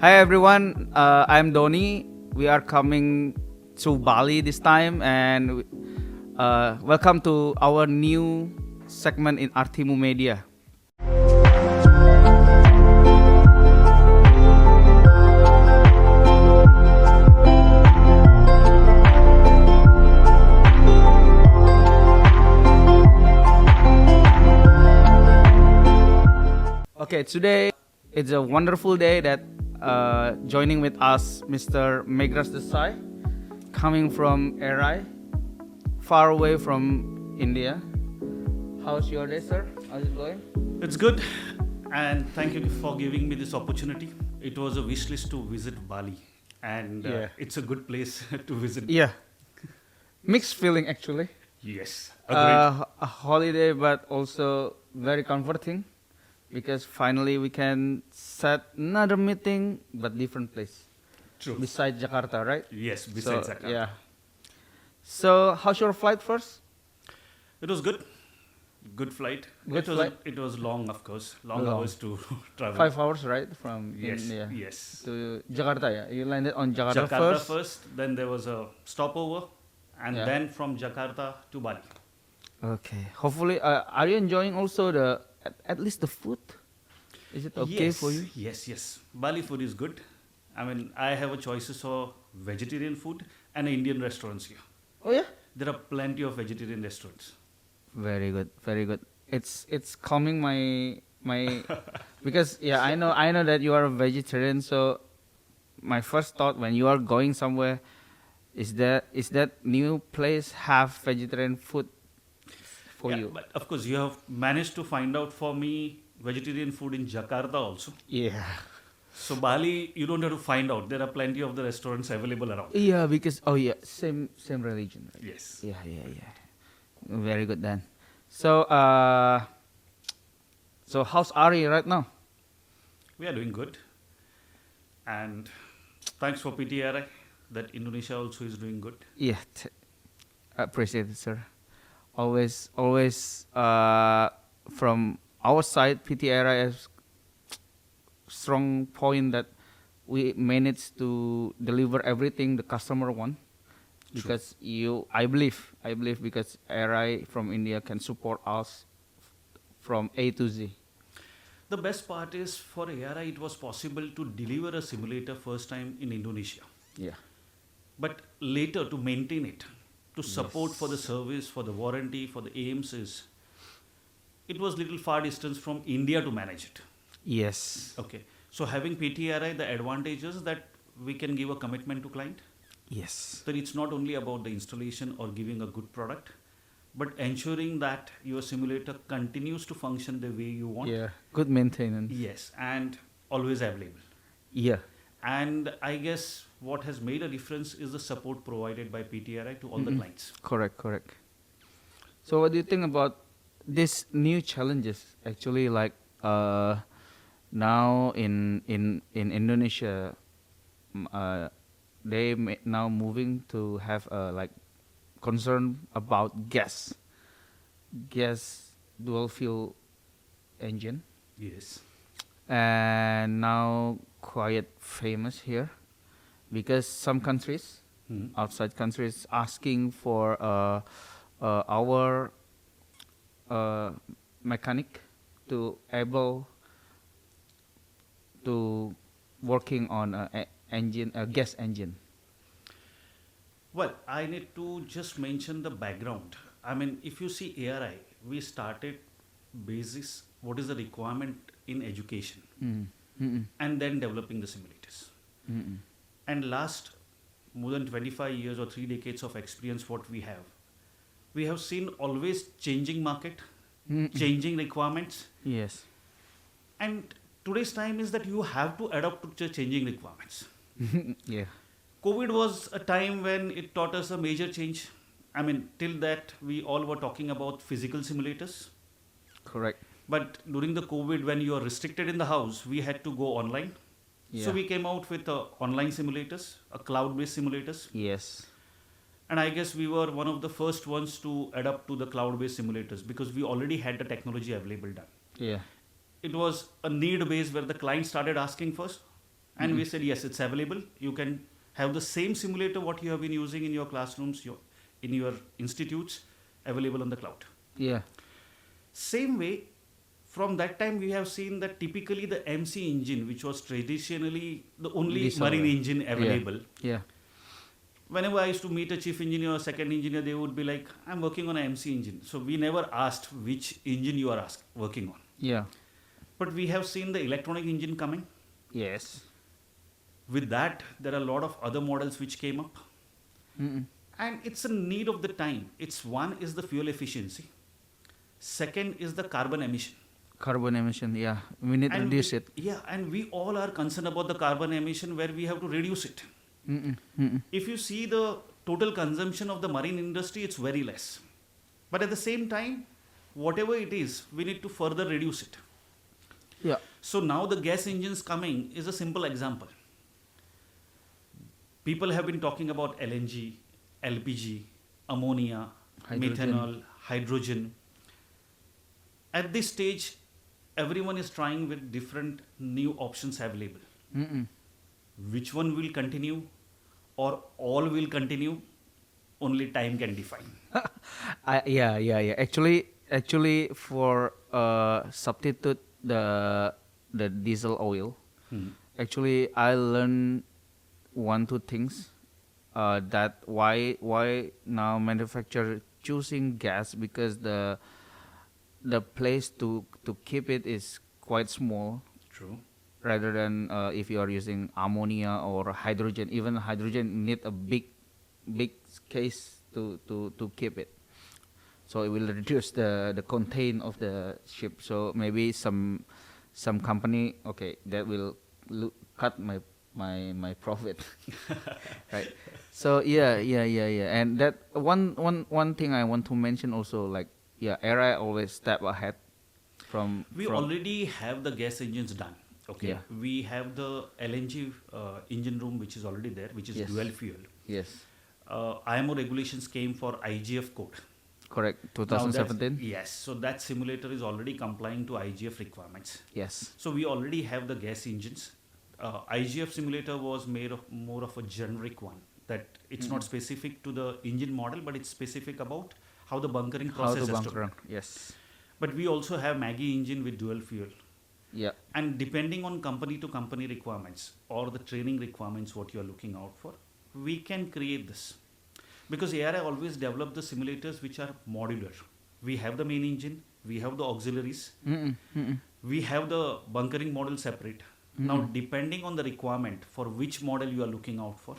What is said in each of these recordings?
Hi everyone, I'm Donny. We are coming to Bali this time, and welcome to our new segment in ARTIMU Media. Okay, today it's a wonderful day that joining with us Mr. Meghraj Desai, coming from ARI, far away from India. How's your day, sir? How's it going? It's good, and thank you for giving me this opportunity. It was a wish list to visit Bali, and it's a good place to visit. Yeah, mixed feeling actually. Yes, agreed. A holiday, but also very comforting because finally we can set another meeting, but different place. True. Besides Jakarta, right? Yes, besides Jakarta. Yeah. So, how's your flight first? It was good. Good flight. It was long, of course. Long hours to travel. 5 hours, right? From Yes, India yes. to Jakarta, yeah. You landed on Jakarta, Jakarta first. then there was a stopover, and Yeah. then from Jakarta to Bali. Okay. Hopefully, are you enjoying also the at least the food? Is it okay Yes, for you? Yes. Bali food is good. I mean, I have a choices of vegetarian food and Indian restaurants here. Oh yeah. There are plenty of vegetarian restaurants. Very good, very good. It's calming my because yeah, I know that you are a vegetarian, so my first thought when you are going somewhere is that new place have vegetarian food for you. But of course, you have managed to find out for me vegetarian food in Jakarta also. Yeah. So Bali, you don't have to find out. There are plenty of the restaurants available around. Yeah, because same religion. Right? Yes. Yeah. Very good then. So so how's Ari right now? We are doing good. And thanks for PTRI that Indonesia also is doing good. Yeah, appreciate it, sir. Always from our side, PTRI has strong point that we managed to deliver everything the customer want. Because I believe because ARI from India can support us from A to Z. The best part is for ARI, it was possible to deliver a simulator first time in Indonesia. Yeah. But later to maintain it, to support for the service, for the warranty, for the AMCs, it was little far distance from India to manage it. Yes. Okay. So having PTRI, the advantage is that we can give a commitment to client. Yes. That it's not only about the installation or giving a good product, but ensuring that your simulator continues to function the way you want. Yeah. Good maintenance. Yes, and always available. Yeah. And I guess what has made a difference is the support provided by PTRI to all the clients. Correct. So what do you think about these new challenges? Actually, like now in Indonesia, they now moving to have like concern about gas dual fuel engine, Yes. and now quite famous here because some countries outside countries asking for our mechanic to able to working on a gas engine. Well, I need to just mention the background. I mean, if you see ARI, we started basis what is the requirement in education and then developing the simulators. And last more than 25 years or 3 decades of experience what we have seen always changing market, changing requirements. Yes. And today's time is that you have to adapt to the changing requirements. Yeah. COVID was a time when it taught us a major change. I mean, till that we all were talking about physical simulators. Correct. But during the COVID, when you are restricted in the house, we had to go online. Yeah. So we came out with online simulators, cloud-based simulators. Yes. And I guess we were one of the first ones to adapt to the cloud-based simulators because we already had the technology available done. Yeah. It was a need base where the client started asking first, And we said, yes, it's available. You can have the same simulator what you have been using in your classrooms, in your institutes, available on the cloud. Yeah. Same way, from that time we have seen that typically the MC engine, which was traditionally the only Diesel, marine yeah. engine available, Yeah. whenever I used to meet a chief engineer or second engineer, they would be like, I'm working on an MC engine. So we never asked which engine you are working on. Yeah. But we have seen the electronic engine coming. Yes. With that, there are a lot of other models which came up. Mm-mm. And it's a need of the time. One is the fuel efficiency. Second is the carbon emission. Carbon emission, yeah. We need to reduce it. Yeah, and we all are concerned about the carbon emission where we have to reduce it. Mm-mm. Mm-mm. If you see the total consumption of the marine industry, it's very less. But at the same time, whatever it is, we need to further reduce it. Yeah. So now the gas engines coming is a simple example. People have been talking about LNG, LPG, ammonia, Hydrogen. methanol, hydrogen. At this stage, everyone is trying with different new options available. Mm-mm. Which one will continue or all will continue, only time can define. Yeah. Actually, for substitute the diesel oil, actually I learned 1-2 things. That why now manufacturer choosing gas, because the place to keep it is quite small, True. rather than if you are using ammonia or hydrogen. Even hydrogen need a big case to keep it, so it will reduce the contain of the ship. So maybe some company, okay, that will cut my profit. Right. So yeah, and that one thing I want to mention also, like, yeah, ARI always step ahead from Already have the gas engines done. Okay. Yeah. We have the LNG engine room which is already there, which is Yes. dual fuel. Yes, IMO regulations came for IGF code. correct. Now 2017. yes. So that simulator is already complying to IGF requirements. Yes. So we already have the gas engines. IGF simulator was made of more of a generic one, that it's not specific to the engine model, but it's specific about how the bunkering How process to has to bunker? be. Yes. But we also have Maggie engine with dual fuel. Yeah. And depending on company to company requirements or the training requirements, what you are looking out for, we can create this. Because ARI always develop the simulators which are modular. We have the main engine, we have the auxiliaries, we have the bunkering model separate. Now, depending on the requirement for which model you are looking out for,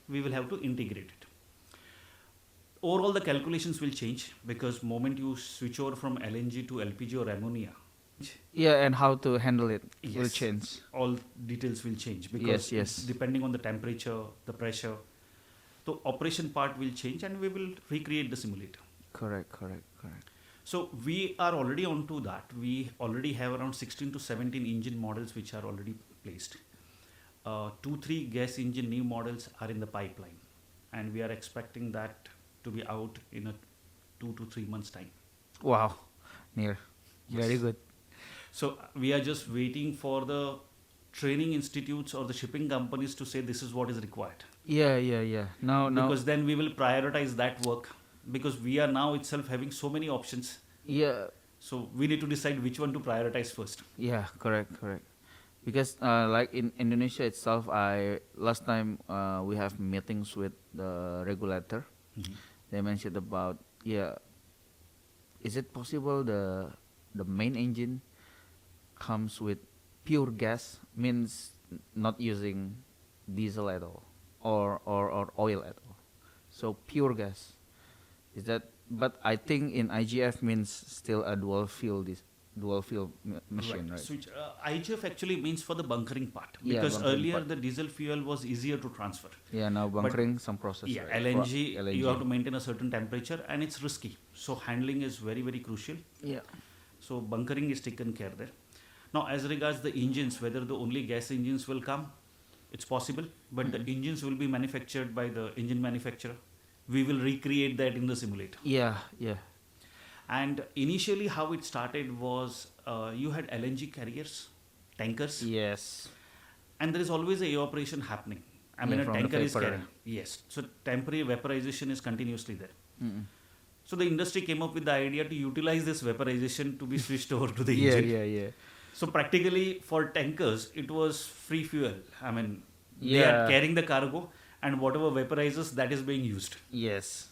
we will have to integrate it. Overall, the calculations will change because moment you switch over from LNG to LPG or ammonia, Yeah, and how to handle it will Yes. change. all details will change because Yes. depending on the temperature, the pressure, the operation part will change and we will recreate the simulator. Correct. So we are already onto that. We already have around 16 to 17 engine models which are already placed. 2-3 gas engine new models are in the pipeline, and we are expecting that to be out in a 2 to 3 months time. Wow, near. Very Yes. good. So we are just waiting for the training institutes or the shipping companies to say this is what is required. Yeah. Now. Because then we will prioritize that work, because we are now itself having so many options. Yeah. So we need to decide which one to prioritize first. Yeah, correct. Because like in Indonesia itself, last time we have meetings with the regulator. They mentioned about, is it possible the main engine comes with pure gas, means not using diesel at all or oil at all, so pure gas. Is that? But I think in IGF means still a dual fuel machine, right? So which, IGF actually means for the bunkering part, Yeah, because bunkering earlier part. the diesel fuel was easier to transfer. Yeah, now bunkering some process. Yeah, right? LNG, For you have to maintain a certain temperature and it's risky. So handling is very, very crucial. Yeah. So bunkering is taken care there. Now, as regards the engines, whether the only gas engines will come, it's possible, but the engines will be manufactured by the engine manufacturer. We will recreate that in the simulator. Yeah. And initially, how it started was you had LNG carriers, tankers. Yes. and there is always a evaporation happening. I mean, a from the tanker is vapor. carrying. Yes. So temporary vaporization is continuously there. Mm-mm. So the industry came up with the idea to utilize this vaporization to be switched over to the Yeah, engine. yeah. So practically for tankers, it was free fuel. I mean, they Yeah. are carrying the cargo, and whatever vaporizes, that is being used. Yes.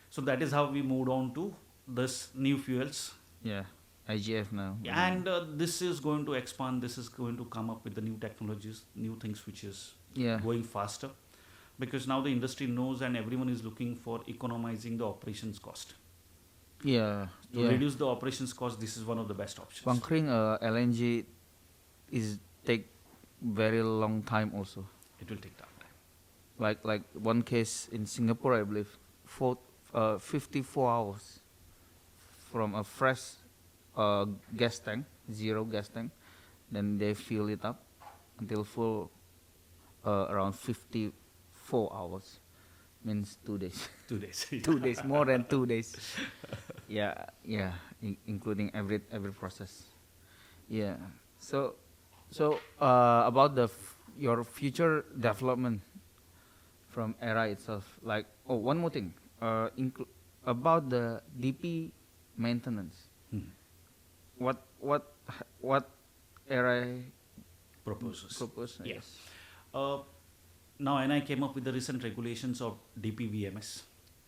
So that is how we moved on to this new fuels. Yeah. IGF now. And this is going to expand. This is going to come up with the new technologies, new things which is Yeah. going faster. Because now the industry knows and everyone is looking for economizing the operations cost. Yeah. To Yeah. reduce the operations cost, this is one of the best options. Bunkering LNG is take very long time also. It will take time. Like one case in Singapore, I believe, 54 hours from a fresh gas tank, zero gas tank, then they fill it up until full around 54 hours, means 2 days. 2 days. 2 days, more than 2 days. Yeah, including every process. Yeah. So about your future development from ARI itself, like one more thing, about the DP maintenance. Hmm. What ARI Proposes. propose? Yeah. Yes. Now NI came up with the recent regulations of DPVMS.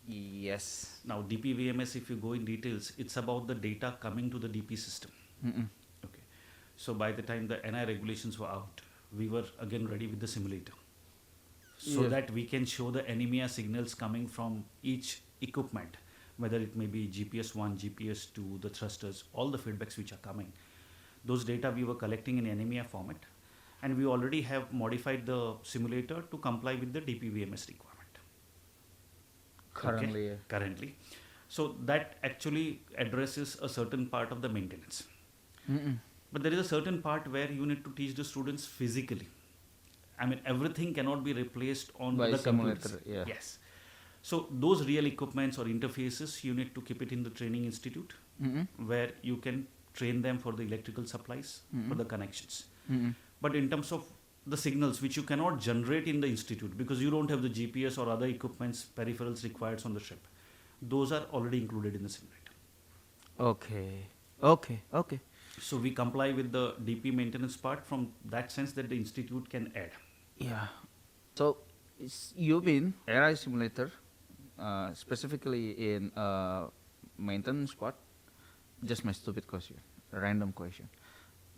Yes. Now DPVMS, if you go in details, it's about the data coming to the DP system. Mm-mm. Okay. So by the time the NI regulations were out, we were again ready with the simulator. So Yeah. that we can show the anemia signals coming from each equipment, whether it may be GPS 1, GPS 2, the thrusters, all the feedbacks which are coming. Those data we were collecting in anemia format, and we already have modified the simulator to comply with the DPVMS requirement. Currently, Okay? Currently. So that actually addresses a certain part of the maintenance. yeah. Mm-mm. But there is a certain part where you need to teach the students physically. I mean, everything cannot be replaced on By the simulator, computers. yeah. Yes. So those real equipments or interfaces, you need to keep it in the training institute, Mm-mm. where you can train them for the electrical supplies, for the connections. Mm-mm. But in terms of the signals, which you cannot generate in the institute because you don't have the GPS or other equipments, peripherals required on the ship, those are already included in the simulator. Okay. So we comply with the DP maintenance part from that sense that the institute can add. Yeah. So you've been ARI simulator, specifically in maintenance part. Just my stupid question, a random question.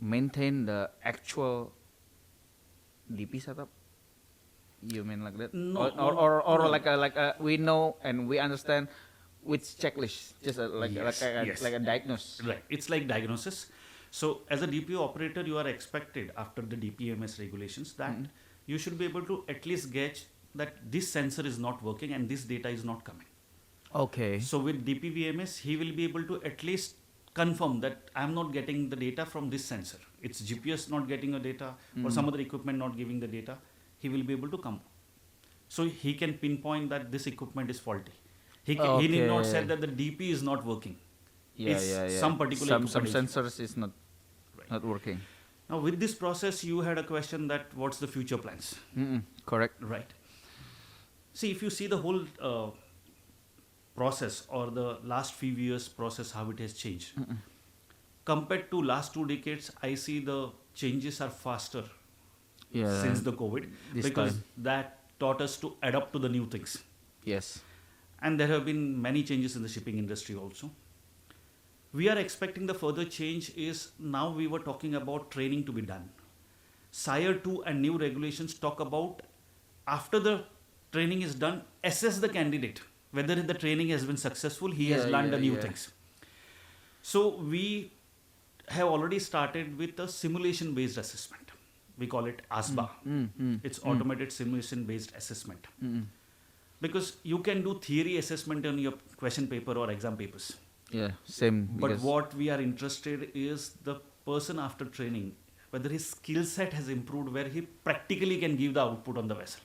Maintain the actual DP setup. You mean like that? No, or no. like a we know and we understand which checklist, just Yes. like a diagnose. Right. It's like diagnosis. So as a DPO operator, you are expected after the DPMS regulations that you should be able to at least gauge that this sensor is not working and this data is not coming. Okay. So with DPVMS, he will be able to at least confirm that I'm not getting the data from this sensor. It's GPS not getting the data or some other equipment not giving the data. He will be able to come. So he can pinpoint that this equipment is faulty. He need not say Okay. that the DP is not working. Yeah, It's yeah. some particular some equipment is- sensors is not Right. not working. Now with this process, you had a question that what's the future plans, Mm-mm. Correct. right? See, if you see the whole process or the last few years process, how it has changed. Compared to last 2 decades, I see the changes are faster Yeah. since the COVID this because time. that taught us to adapt to the new things. Yes. And there have been many changes in the shipping industry also. We are expecting the further change is now we were talking about training to be done. SIRE 2 and new regulations talk about after the training is done, assess the candidate, whether the training has been successful, he has learned the new things. So we have already started with a simulation based assessment. We call it ASBA. It's automated simulation based assessment. Because you can do theory assessment on your question paper or exam papers. Yeah. Same. But because- what we are interested is the person after training, whether his skill set has improved where he practically can give the output on the vessel.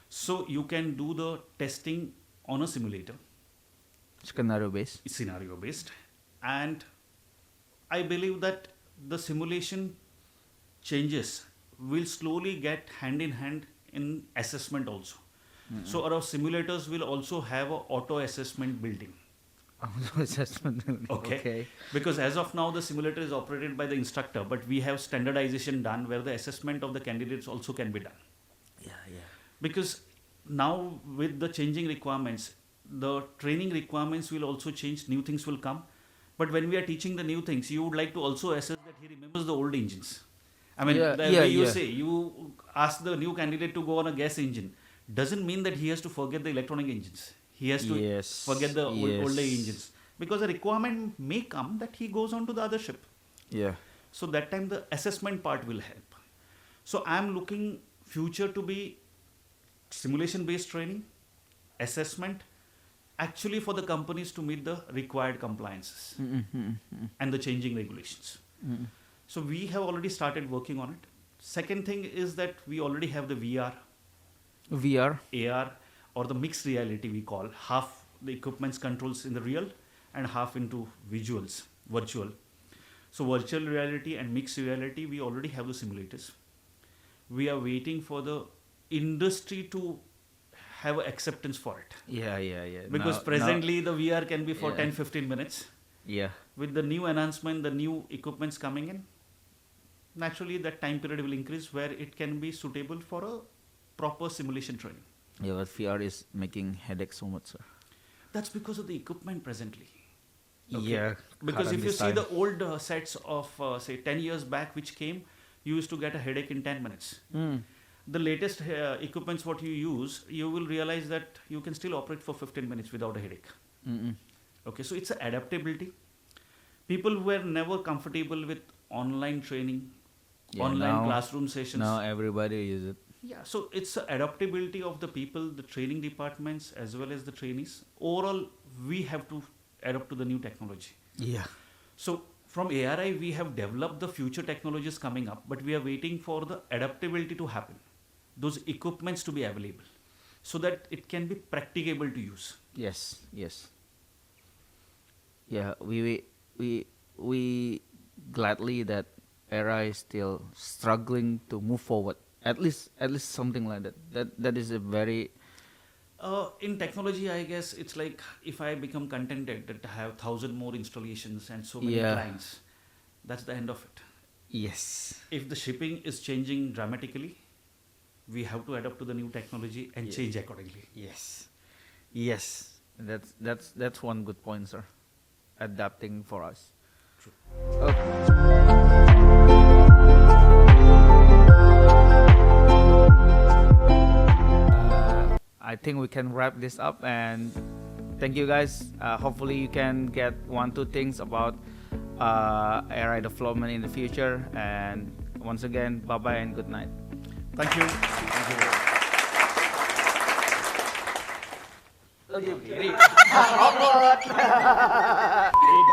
So you can do the testing on a simulator, scenario based. scenario based, and I believe that the simulation changes will slowly get hand in hand in assessment also. So our simulators will also have a auto assessment built in. Assessment. Okay. Because as of now, the simulator is operated by the instructor, but we have standardization done where the assessment of the candidates also can be done. Yeah. Because now with the changing requirements, the training requirements will also change, new things will come. But when we are teaching the new things, you would like to also assess that he remembers the old engines. I mean, the way you say, you ask the new candidate to go on a gas engine, doesn't mean that he has to forget the electronic engines. He has to forget the older engines. Because a requirement may come that he goes on to the other ship. Yeah. So that time the assessment part will help. So I'm looking future to be simulation based training, assessment, actually for the companies to meet the required compliances and the changing regulations. So we have already started working on it. Second thing is that we already have the VR, AR, or the mixed reality we call. Half the equipment's controls in the real and half into visuals, virtual. So virtual reality and mixed reality, we already have the simulators. We are waiting for the industry to have acceptance for it. Yeah. Because presently the VR can be for 10-15 minutes. Yeah. With the new announcement, the new equipments coming in, naturally that time period will increase where it can be suitable for a proper simulation training. Yeah, but VR is making headaches so much, sir. That's because of the equipment presently. Yeah. Because if you see the old sets of say 10 years back which came, you used to get a headache in 10 minutes. The latest equipments what you use, you will realize that you can still operate for 15 minutes without a headache. Okay, so it's an adaptability. People were never comfortable with online training, online classroom sessions. Now everybody uses it. Yeah, so it's an adaptability of the people, the training departments as well as the trainees. Overall, we have to adapt to the new technology. Yeah. So from ARI, we have developed the future technologies coming up, but we are waiting for the adaptability to happen. Those equipments to be available so that it can be practicable to use. Yes. Yeah, we gladly that ARI is still struggling to move forward. At least something like that. That is a very. In technology, I guess it's like if I become contented that I have 1,000 more installations and so many clients, that's the end of it. Yes. If the shipping is changing dramatically, we have to adapt to the new technology and change accordingly. Yes. That's one good point, sir. Adapting for us. True. I think we can wrap this up, and thank you guys. Hopefully you can get 1-2 things about ARI development in the future. And once again, bye bye and good night. Thank you. Thank you.